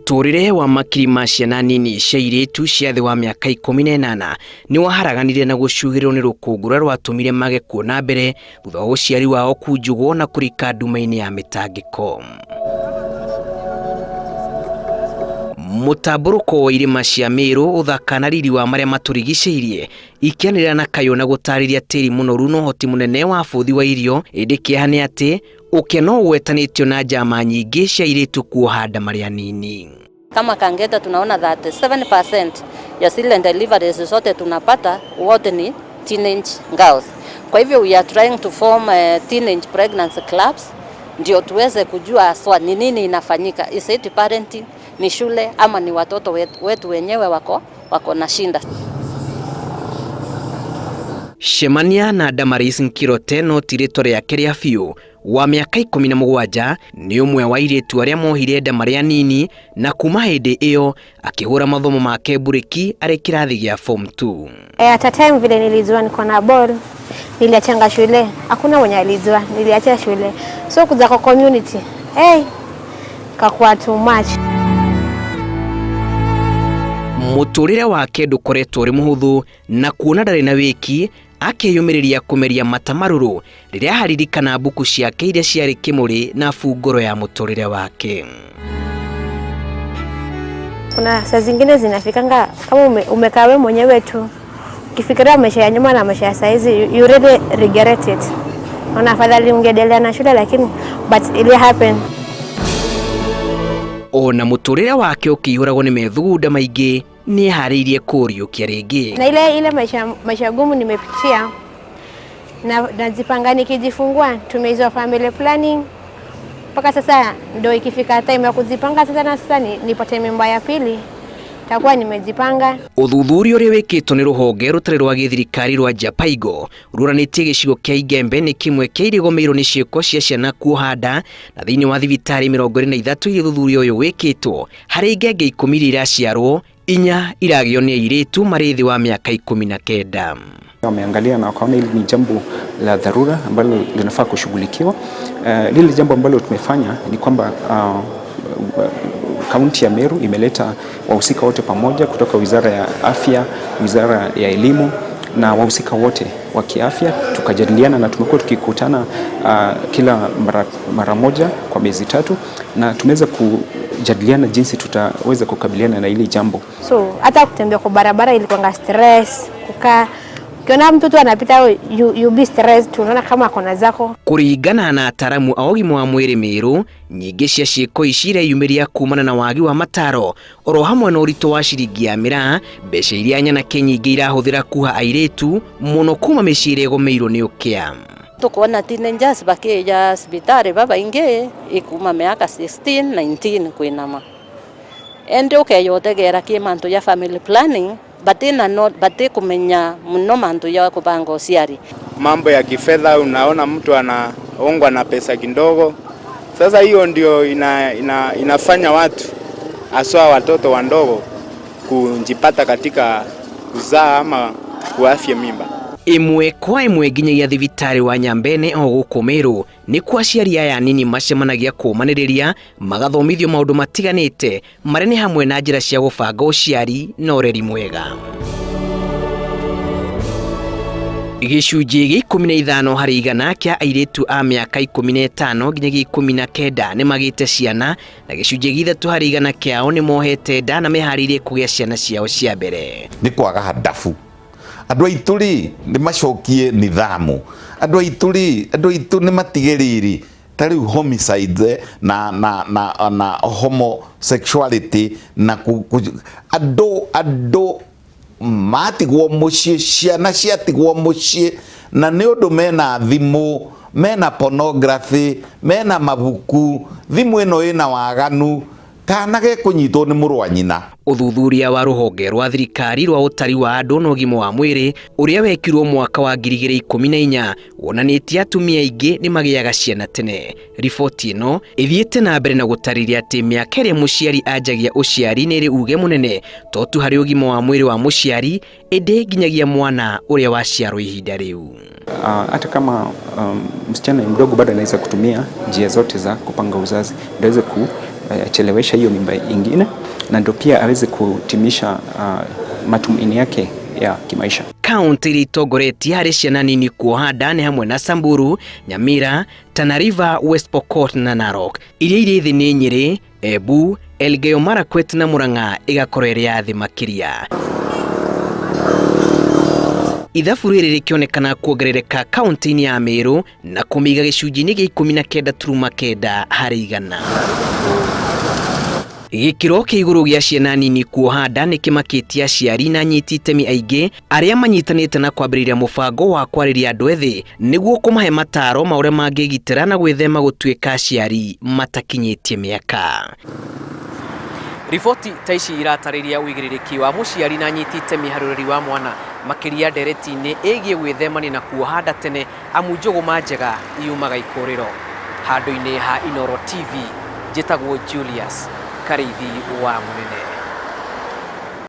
Muturire wa makiri ma ciana nini cia airĩtu cia thĩ wa mĩaka 18 ni waharaganire na gucugĩrĩrwo ni rũkũngũ rũrĩa rwatũmire mage kuona mbere thutha wa ũciari wao kunjugwo na kũrika nduma-inĩ ya mĩtangĩko. Mũtambũrũko wa irĩma cia Meru ũthaka na riri wa marĩa matũrigicĩirie ikianĩrĩra na kayũ na gũtarĩria tĩri mũnoru na ũhoti mũnene wa bũthi wa irio, ĩndĩ kĩeha nĩ atĩ ũkeno ũgwetanĩtio na njama nyingĩ cia airĩtu kuohanda marĩa nini. Kama Kangeta tunaona that 7% ya silent deliveries zote tunapata wote ni teenage girls. Kwa hivyo we are trying to form teenage pregnancy clubs ndio tuweze kujua aswa ni nini inafanyika. Is it parenting, ni shule ama ni watoto wetu wenyewe wako na shinda. Shemania na Damaris Nkirote no tirĩtwa rĩake rĩa biũ wa mĩaka 17 nĩ ũmwe wa airĩtu arĩa mohire nda marĩa nini na kuma hĩndĩ ĩyo akĩhũra mathomo make bureki arĩ kĩrathi gĩa form 2. At a time vile nilijua niko na ball niliachanga shule, hakuna mwenye alijua niliacha shule, so kuja kwa community kakuwa too much. Mũtũrĩre wake ndũkoretwo ũrĩ mũhũthũ na kuona ndarĩ na wĩki akĩyũmĩrĩria kũmeria mata marũrũ rĩrĩa haririkana mbuku ciake iria ciarĩ kĩmũrĩ na funguro ya mũtũrĩre wake. Kuna saa zingine zinafikanga kama umekaa wewe mwenyewe tu ukifikiria maisha ya nyuma na maisha ya saizi, you really regret it. Ona afadhali ungeendelea na shule, lakini but it happen. Ona mũtũrĩre wake ũkĩihũragwo nĩ methugunda maingĩ ni harĩirie kũriũkia rĩngĩ. Na ile maisha gumu nimepitia na najipanga nikijifungua, tumeizwa family planning mpaka sasa ndio ikifika time ya kujipanga sasa, na sasa nipate mimba ya pili takuwa nimejipanga. Ũthuthuria ũrĩa wĩkĩtwo nĩ rũhonge rũtarĩ rwa gĩthirikari rwa Japaigo rũranĩtie gĩcigo kĩa Igembe nĩ kĩmwe kĩa irĩgũmĩirwo nĩ ciĩko cia ciana kuohanda, na thĩinĩ wa thibitarĩ 23 iria ũthuthuria ũyũ wĩkĩtwo harĩ ngenge 10 iria iraciarwo 4 iragĩo nĩ airĩtu marĩ thĩ wa mĩaka 19. Wameangalia na wakaona hili ni jambo la dharura ambalo linafaa kushughulikiwa. Lile jambo ambalo tumefanya ni kwamba kaunti ya Meru imeleta wahusika wote pamoja kutoka Wizara ya Afya, Wizara ya Elimu na wahusika wote wa kiafya, tukajadiliana na tumekuwa tukikutana kila mara moja kwa miezi 3 na tumeweza kujadiliana jinsi tutaweza kukabiliana na hili jambo. So hata kutembea kwa barabara ilikuwa stress, kukaa kiona mtoto anapita you be stressed, tunaona kama kona zako. Kũringana na ataramu a ũgima wa mwĩrĩ Meru, nyingĩ cia ciĩko ici ireyumĩria kumana na wagi wa mataro oro hamwe na ũritũ wa ciringi ya mĩraa, mbeca iria nyanake nyingĩ irahũthĩra kuha airĩtu mũno kuma mĩciĩ ĩrĩa ĩgũmĩirwo nĩ ũkĩa. Tukuona teenagers bakija hospitali baba inge ikuma miaka 16 19 kuinama ende ukeyotegera kimantu ya family planning bate kumenya mno mantu ya kupanga uciari. Mambo ya kifedha, unaona mtu anaongwa na pesa kidogo. Sasa hiyo ndio inafanya watu aswa watoto wandogo kujipata katika kuzaa ama kuafya mimba. Imwe kwa imwe nginyagia thibitarĩ wa Nyambene o gũkũ Meru nĩ kwa aciari aya nini macemanagia kũmanĩrĩria magathomithio maũndũ matiganĩte marĩ nĩ hamwe na njĩra cia gũbanga ũciari na ũreri mwega. Gĩcunjĩ 15 harĩ 100 kĩa airĩtu a mĩaka 15 nginyagia 19 nĩ magĩte ciana, na gĩcunjĩ 3 harĩ 100 kĩao nĩ mohete nda na meharĩirie kũgĩa ciana ciao cia mbere. Nĩ kwaga hadafu. Andũ aitũ rĩ nĩ macokie nithamu, andũ aitũ nĩ matigĩrĩri ta rĩu homicide na homosexuality na andũ matigwo mũciĩ, ciana ciatigwo mũciĩ, na nĩ ũndũ mena thimũ, mena pornography, mena mabuku, thimũ ĩno ĩna waganu, kana gekũnyitwo nĩ mũrũ wa nyina. Ũthuthuria wa rũhonge rwa thirikari rwa ũtari wa andũ na ũgima wa mwĩrĩ ũrĩa wekirwo mwaka wa 2014 wonanĩtie atumia aingĩ nĩ magĩaga ciana tene. Riboti ĩno ĩthiĩte na mbere na gũtarĩria atĩ mĩaka ĩrĩa mũciari anjagia ũciari nĩ ĩrĩ uge mũnene to tu harĩ ũgima wa mwĩrĩ wa mũciari, ĩndĩ nginyagia mwana ũrĩa waciarwo ihinda rĩu. Hata kama msichana mdogo bado anaweza kutumia njia zote za kupanga uzazi, ndio aweze kuchelewesha hiyo mimba ingine. na ndio pia aweze kutimisha matumaini yake ya kimaisha. Kaunti ilitongoretie harĩ ciana nini kuoha nda nĩ hamwe na Samburu, Nyamira, Tana River, West Pokot na Narok. Iria irĩ thĩ nĩ Nyeri, Embu, Elgeyo Marakwet na Murang'a igakorwo ĩrĩ ya thĩ makĩria. Ithabu rĩrĩ rĩkĩonekana kuongerereka kaunti-inĩ ya Meru na kũmĩiga gĩcunjĩ-inĩ gĩa 19.9 harĩ 100. Gĩkĩro kĩa igũrũ gĩa ciana nini kuoha nda nĩ kĩmakĩtie aciari na anyiti itemi aingĩ arĩa manyitanĩte na kwambĩrĩria mũbango wa kwarĩria andũ ethĩ nĩguo kũmahe mataro ma ũrĩa mangĩgitĩra na gwĩthema gũtuĩka aciari matakinyĩtie mĩaka. Riboti ta ici iratarĩria ũigĩrĩrĩki wa mũciari na anyiti itemi harĩ ũreri wa mwana makĩria ndereti-inĩ ĩgiĩ gwĩthemania na kuoha nda tene amu njũgũma njega iumaga ikũrĩro. Handũ-inĩ ha Inooro TV, njĩtagwo Julius Karithi wa Munene.